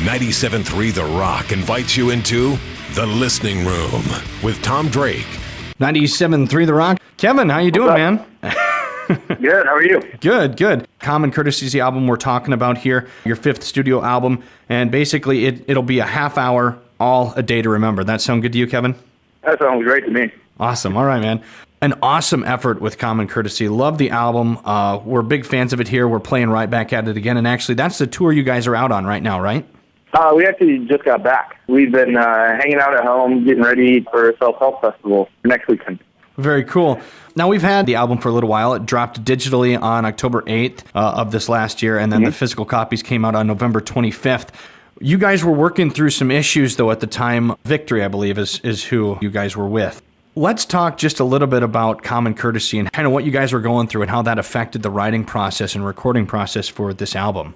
97.3 The Rock invites you into The Listening Room with Tom Drake. 97.3 The Rock. Kevin, how you doing, man? Good, how are you? Good. Common Courtesy is the album we're talking about here, your fifth studio album, and basically it'll be a half hour, all a day to remember. That sound good to you, Kevin? That sounds great to me. Awesome. All right, man. An awesome effort with Common Courtesy. Love the album. We're big fans of it here. We're playing right back at it again, and actually that's the tour you guys are out on right now, right? We actually just got back. We've been hanging out at home, getting ready for a self-help festival next weekend. Very cool. Now, we've had the album for a little while. It dropped digitally on October 8th of this last year, and then the physical copies came out on November 25th. You guys were working through some issues, though, at the time. Victory, I believe, is who you guys were with. Let's talk just a little bit about Common Courtesy and kind of what you guys were going through and how that affected the writing process and recording process for this album.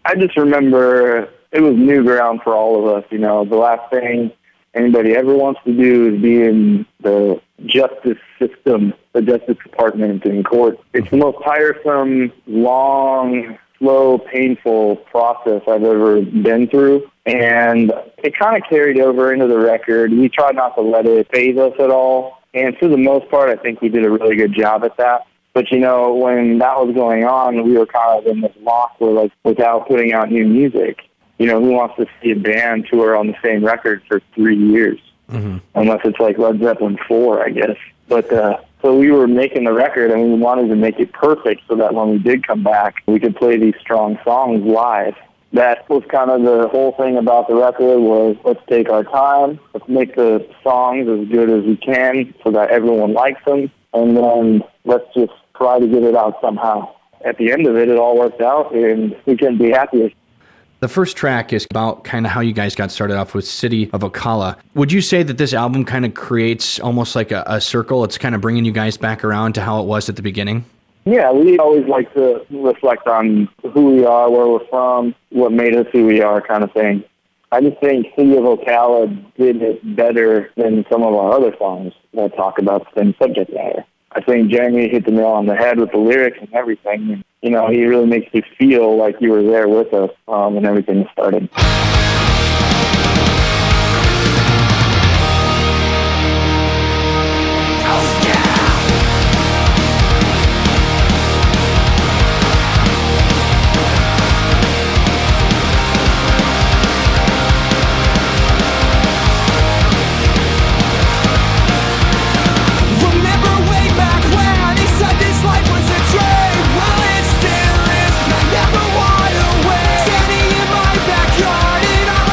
I just remember it was new ground for all of us. You know, the last thing anybody ever wants to do is be in the justice system, the Justice Department in court. It's the most tiresome, long, slow, painful process I've ever been through. And it kind of carried over into the record. We tried not to let it faze us at all. And for the most part, I think we did a really good job at that. But, you know, when that was going on, we were kind of in this lock where, like, without putting out new music, you know, who wants to see a band tour on the same record for 3 years? Mm-hmm. Unless it's like Led Zeppelin 4, I guess. But so we were making the record, and we wanted to make it perfect so that when we did come back, we could play these strong songs live. That was kind of the whole thing about the record was let's take our time, let's make the songs as good as we can so that everyone likes them, and then let's just try to get it out somehow. At the end of it, it all worked out, and we couldn't be happier. The first track is about kind of how you guys got started off with City of Ocala. Would you say that this album kind of creates almost like a circle? It's kind of bringing you guys back around to how it was at the beginning? Yeah, we always like to reflect on who we are, where we're from, what made us who we are kind of thing. I just think City of Ocala did it better than some of our other songs that talk about the same subject matter. I think Jeremy hit the nail on the head with the lyrics and everything. And, you know, he really makes you feel like you were there with us when everything started. Standing in my backyard and I'm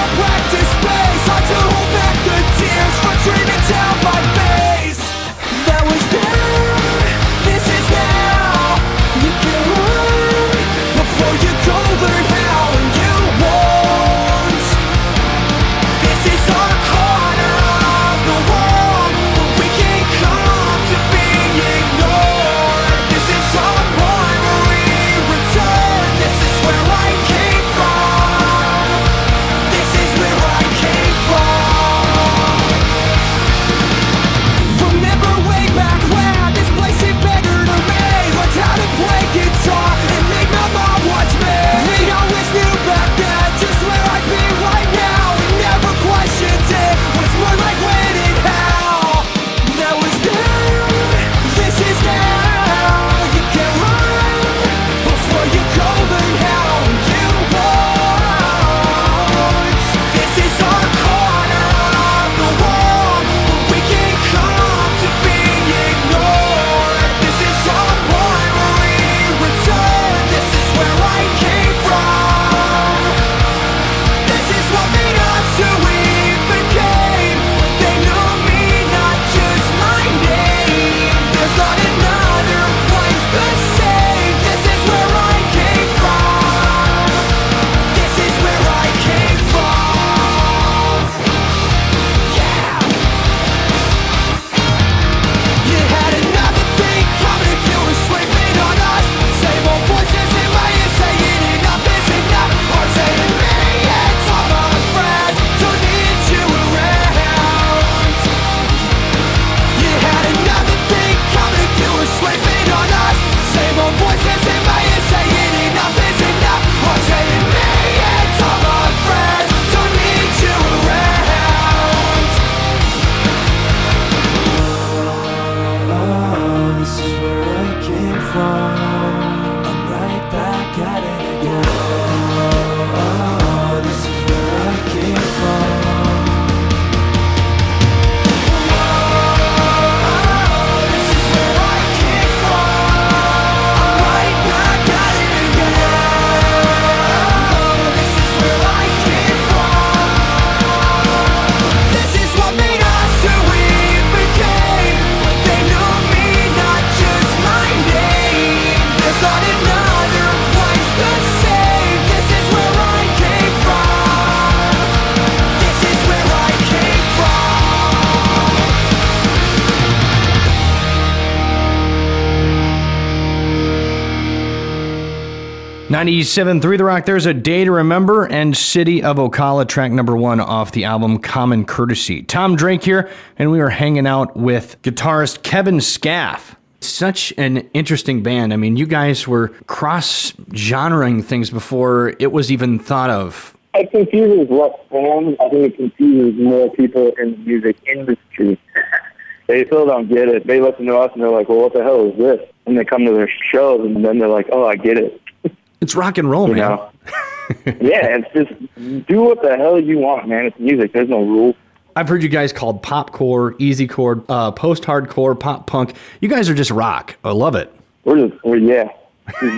97.3 The Rock, there's a day to remember, and City of Ocala, track number 1 off the album Common Courtesy. Tom Drake here, and we were hanging out with guitarist Kevin Skaff. Such an interesting band. I mean, you guys were cross-genring things before it was even thought of. It confuses less fans. I think it confuses more people in the music industry. They still don't get it. They listen to us and they're like, well, what the hell is this? And they come to their shows and then they're like, oh, I get it. It's rock and roll, man. Know? Yeah, it's just do what the hell you want, man. It's music. There's no rules. I've heard you guys called popcore, easycore, post-hardcore, pop punk. You guys are just rock. I love it. Just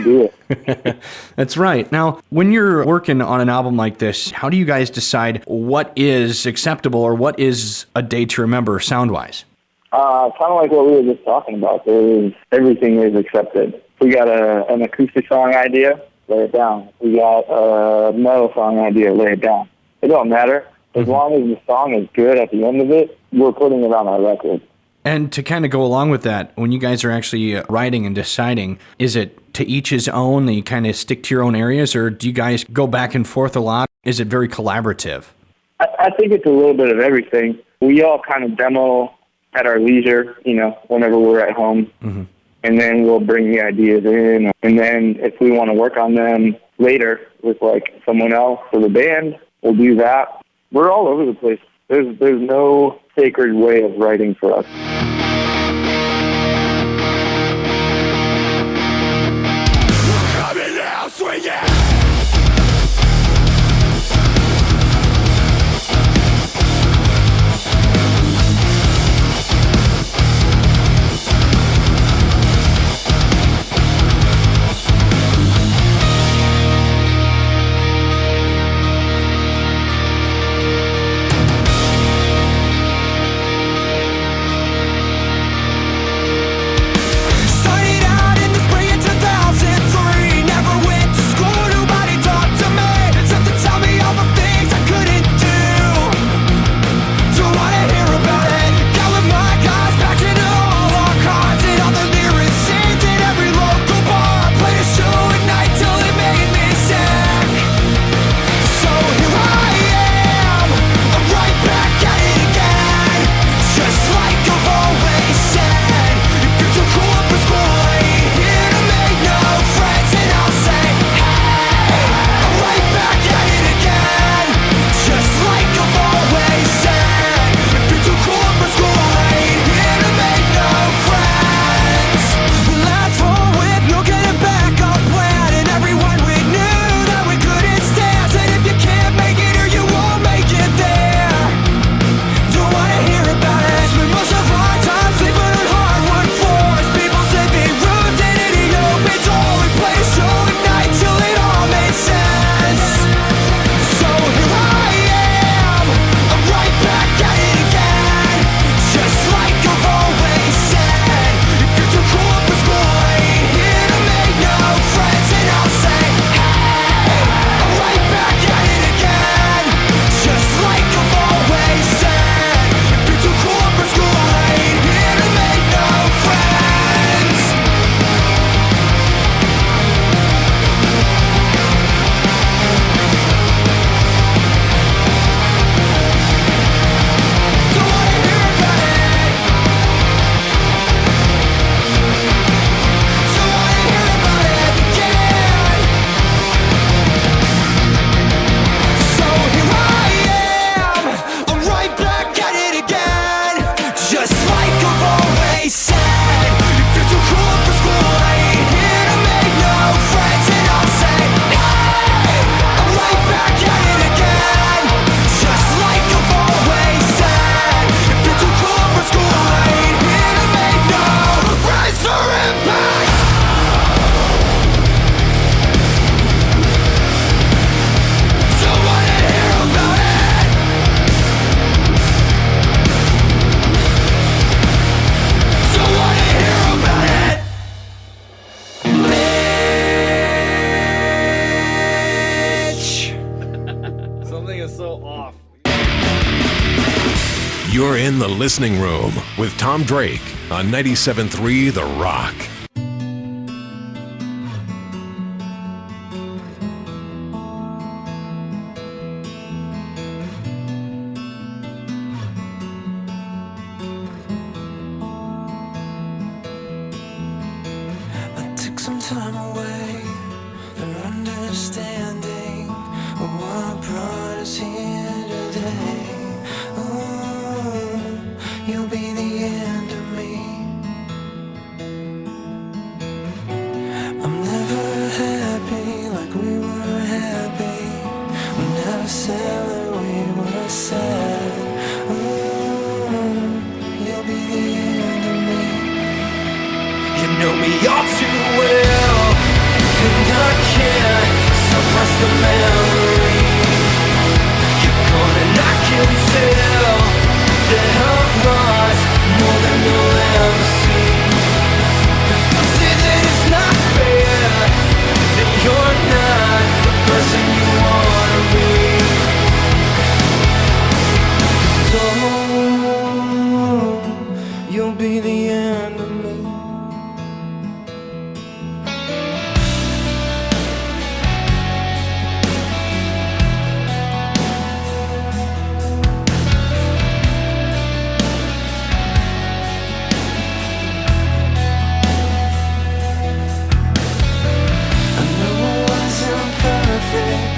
do it. That's right. Now, when you're working on an album like this, how do you guys decide what is acceptable or what is a day to remember sound-wise? Kind of like what we were just talking about. Everything is accepted. We got an acoustic song idea, lay it down. We got a metal song idea, lay it down. It don't matter. As long as the song is good at the end of it, we're putting it on our record. And to kind of go along with that, when you guys are actually writing and deciding, is it to each his own, that you kind of stick to your own areas, or do you guys go back and forth a lot? Is it very collaborative? I think it's a little bit of everything. We all kind of demo at our leisure, whenever we're at home. Mm-hmm. And then we'll bring the ideas in. And then if we want to work on them later with like someone else for the band, we'll do that. We're all over the place. There's no sacred way of writing for us. Coming out swinging. You're in the listening room with Tom Drake on 97.3 The Rock. said that we were sad. You'll be the end of me. You know me all too well, and I can't suppress the memory. You're gone and I can tell that I've lost more than you'll ever see. Don't say that it's not fair, that you're not the person you wanna be. So you'll be the end of me.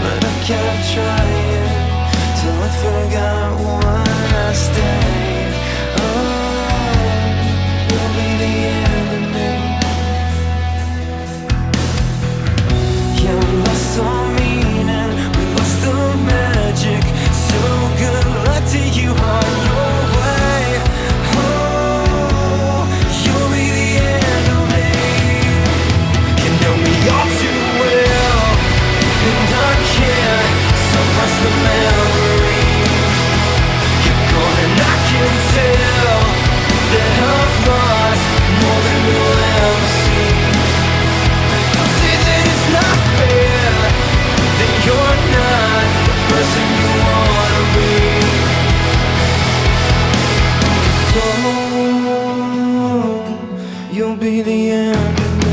But I kept trying till I forgot why I stayed. You'll be the end of me. Yeah, we lost all meaning, we lost the magic. So good luck to you on your way. You'll be the end of me. You know me all too well, and I can't suppress the memory. You're gone and I can tell that I've lost more than you'll ever see. Don't say that it's not fair, that you're not the person you wanna be. So you'll be the end of me.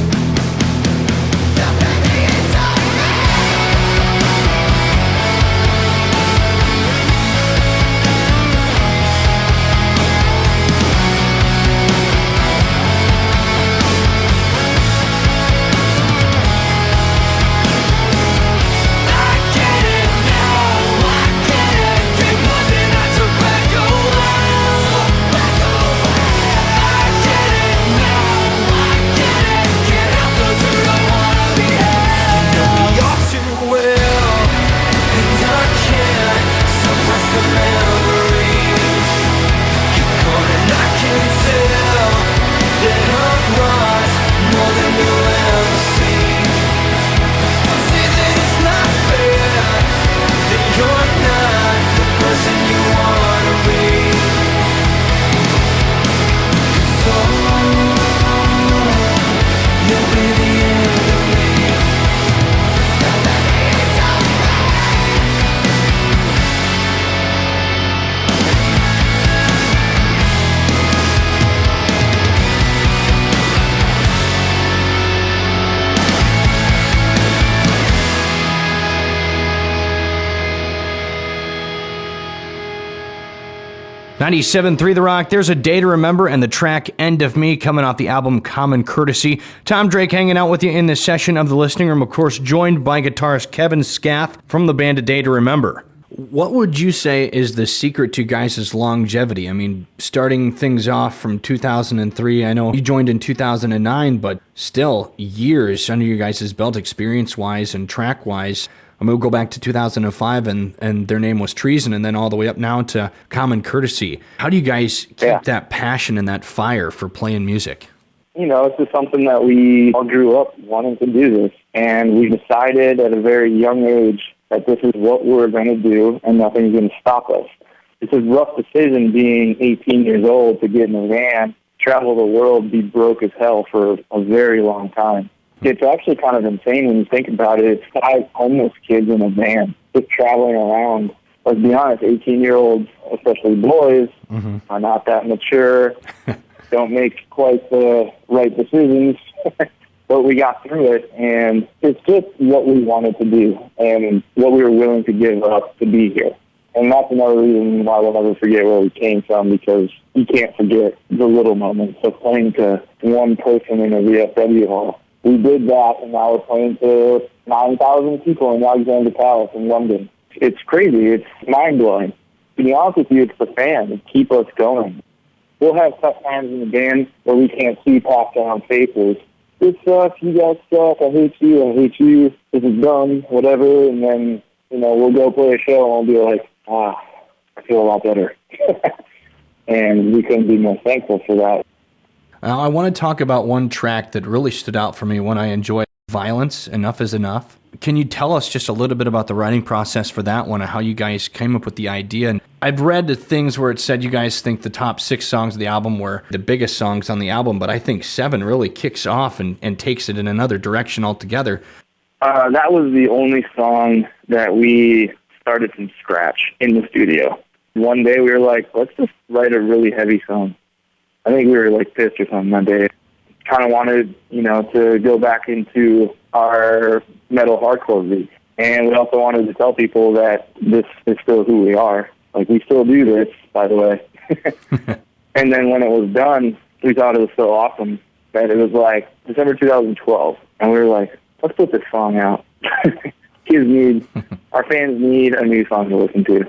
.97.3 The Rock, there's a day to remember, and the track End of Me coming off the album Common Courtesy. Tom Drake hanging out with you in this session of the Listening Room, of course, joined by guitarist Kevin Skaff from the band A Day to Remember. What would you say is the secret to guys' longevity? I mean, starting things off from 2003, I know you joined in 2009, but still years under your guys' belt experience-wise and track-wise. I mean, we'll go back to 2005, and their name was Treason, and then all the way up now to Common Courtesy. How do you guys keep that passion and that fire for playing music? You know, it's just something that we all grew up wanting to do this, and we decided at a very young age that this is what we're going to do, and nothing's going to stop us. It's a rough decision being 18 years old to get in a van, travel the world, be broke as hell for a very long time. It's actually kind of insane when you think about it. It's 5 homeless kids in a van just traveling around. Let's be honest, 18-year-olds, especially boys, are not that mature, don't make quite the right decisions. But we got through it, and it's just what we wanted to do and what we were willing to give up to be here. And that's another reason why we'll never forget where we came from, because you can't forget the little moments of playing to one person in a VFW hall. We did that, and now we're playing to 9,000 people in Alexandra Palace in London. It's crazy. It's mind-blowing. To be honest with you, it's the fans that keep us going. We'll have tough times in the band where we can't see past our own faces. This sucks, you guys suck, I hate you, this is dumb, whatever, and then we'll go play a show and we'll be like, I feel a lot better. And we couldn't be more thankful for that. I want to talk about one track that really stood out for me when I enjoyed Violence, Enough is Enough. Can you tell us just a little bit about the writing process for that one and how you guys came up with the idea? And I've read the things where it said you guys think the top 6 songs of the album were the biggest songs on the album, but I think 7 really kicks off and takes it in another direction altogether. That was the only song that we started from scratch in the studio. One day we were like, let's just write a really heavy song. I think we were like pissed or something that day. Kind of wanted, to go back into our metal hardcore roots. And we also wanted to tell people that this is still who we are. Like, we still do this, by the way. And then when it was done, we thought it was so awesome that it was like December 2012. And we were like, let's put this song out. Our fans need a new song to listen to.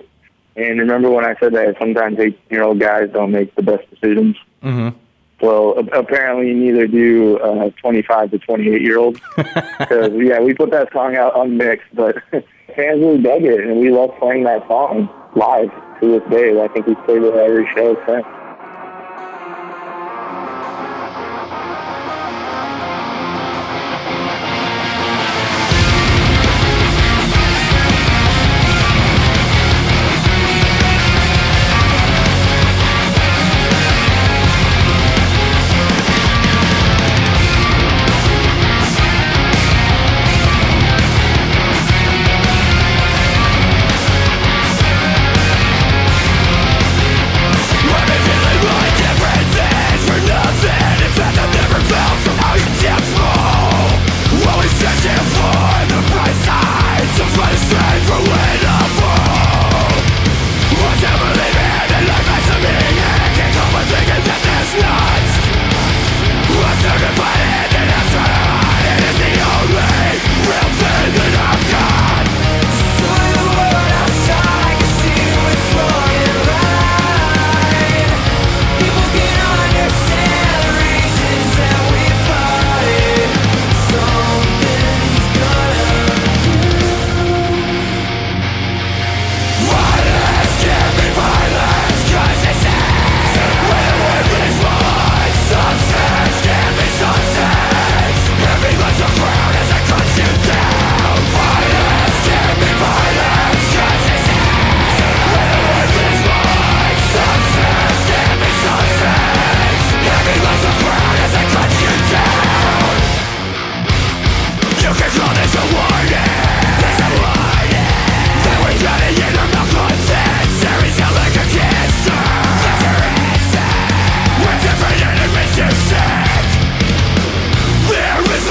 And remember when I said that sometimes 18-year-old guys don't make the best decisions? Mm-hmm. Well, apparently neither do 25 to 28-year-olds. Because, we put that song out unmixed, but fans really dug it, and we love playing that song live to this day. I think we've played it at every show since. Violence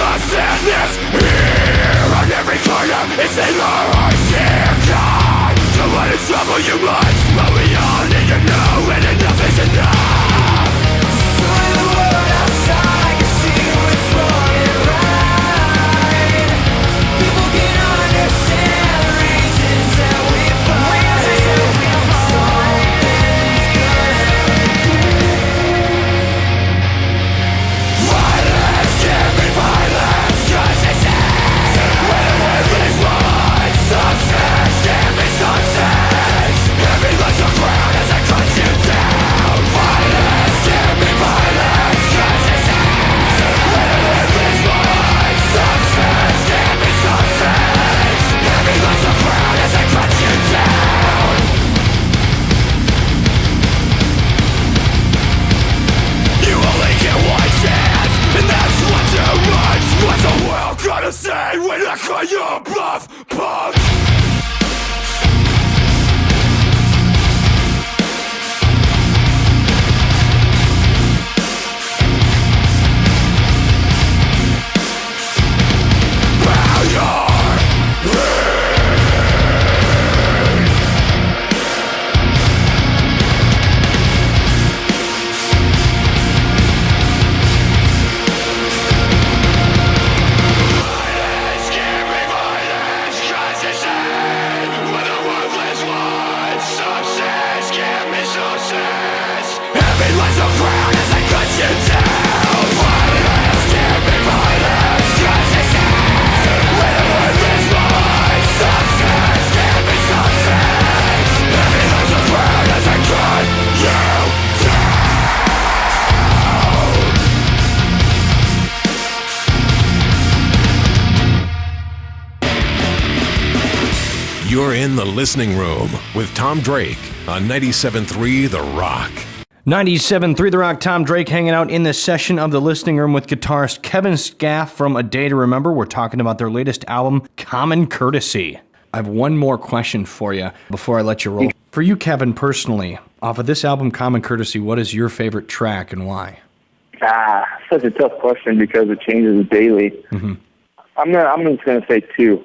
You're in the listening room with Tom Drake on 97.3 The Rock. 97.3 The Rock, Tom Drake hanging out in this session of the listening room with guitarist Kevin Skaff from A Day to Remember. We're talking about their latest album, Common Courtesy. I have one more question for you before I let you roll. For you, Kevin, personally, off of this album, Common Courtesy, what is your favorite track and why? Such a tough question because it changes daily. Mm-hmm. I'm just going to say two.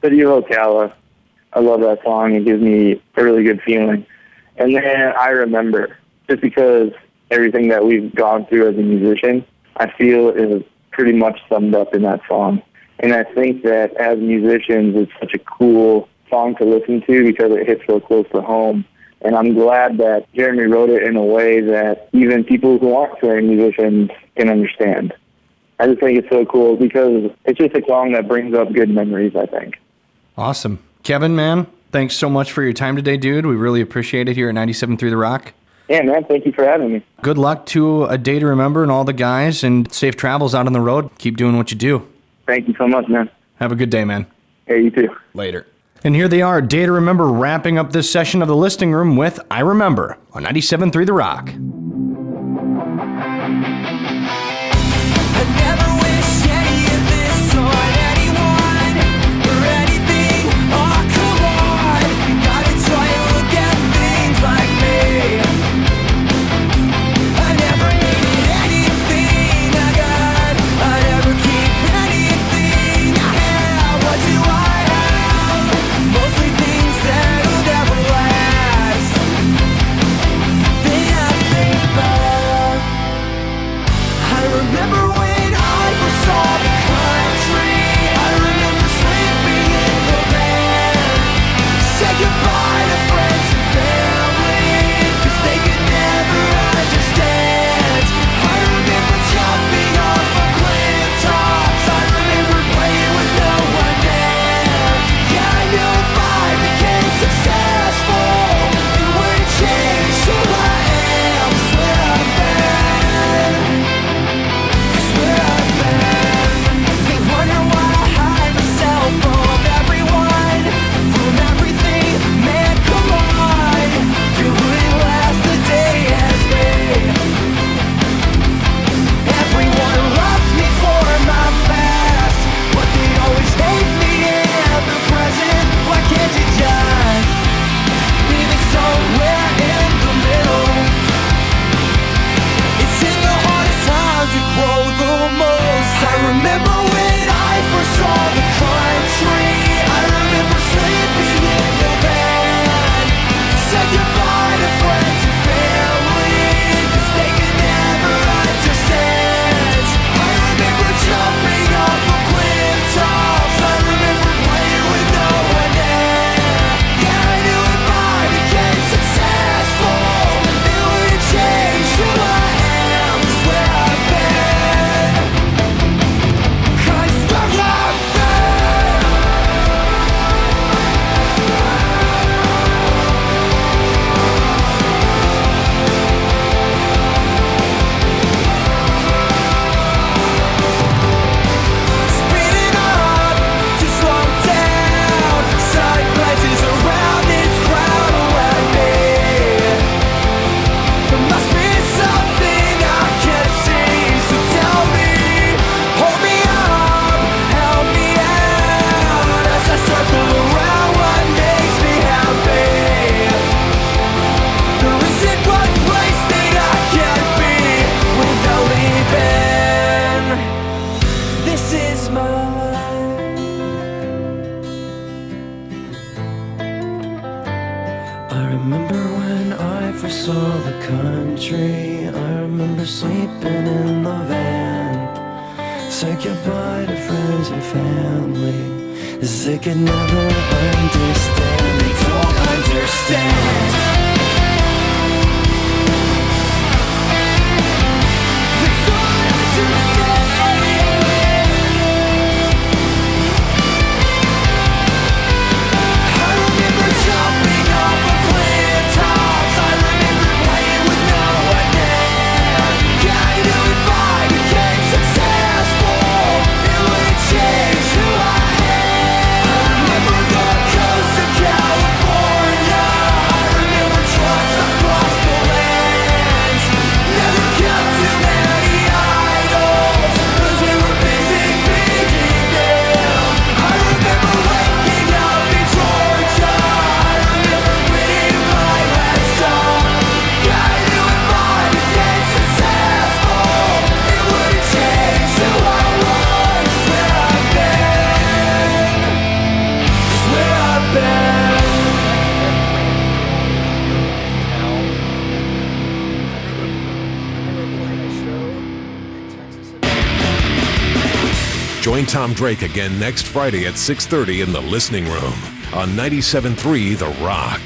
City of Ocala. I love that song. It gives me a really good feeling. And then I Remember, just because everything that we've gone through as a musician, I feel is pretty much summed up in that song. And I think that as musicians, it's such a cool song to listen to because it hits so close to home. And I'm glad that Jeremy wrote it in a way that even people who aren't touring musicians can understand. I just think it's so cool because it's just a song that brings up good memories, I think. Awesome. Kevin, man, thanks so much for your time today, dude. We really appreciate it here at 97.3 The Rock. Yeah, man, thank you for having me. Good luck to A Day to Remember and all the guys, and safe travels out on the road. Keep doing what you do. Thank you so much, man. Have a good day, man. Hey, you too. Later. And here they are, Day to Remember, wrapping up this session of the listening room with I Remember on 97.3 The Rock. I never wish any of this on anyone or anything. Oh, come on, you gotta try and look at things like me. I never needed anything I got. I never keep anything I have. What do I have? Mostly things that'll never last. Then I think back. I remember when I first saw the country. I remember sleeping in the van. Said goodbye to friends and family, 'cause they could never understand. I remember jumping off of cliff tops. I remember playing with no one there. Yeah, I knew if I became successful, it would change who I am. Swear I've been. Swear I've been. They wonder why I hide myself from everyone, from everything. Man, come on, you wouldn't last a day as me. Everyone loves me for my past, but they always hate me in the present. Why can't you just be me somewhere in the middle? It's in the hardest times we grow the most. I remember when I first saw the country. I remember sleeping in the van. Said goodbye to friends and family, 'cause they could never understand. I remember jumping off of cliff tops. I remember playing with no one there. Yeah, I knew if I became successful, it would change who I am. It's where I've been. 'Cause where I've been. Speeding up to slow down. Side places around this crowd around me. There must be something I can't see, so tell me, hold me up, help me out as I circle around what makes me happy. There isn't one place that I can't be without leaving. This is my life. I remember when I first saw the country. I remember sleeping in the van. Said goodbye to friends and family, 'cause they could never understand. They don't understand. They don't understand. I remember jumping off of cliff tops. I remember playing with no one there. Yeah, I knew if I became successful, it would change who I am. I remember the Join Tom Drake again next Friday at 6:30 in the Listening Room on 97.3 The Rock.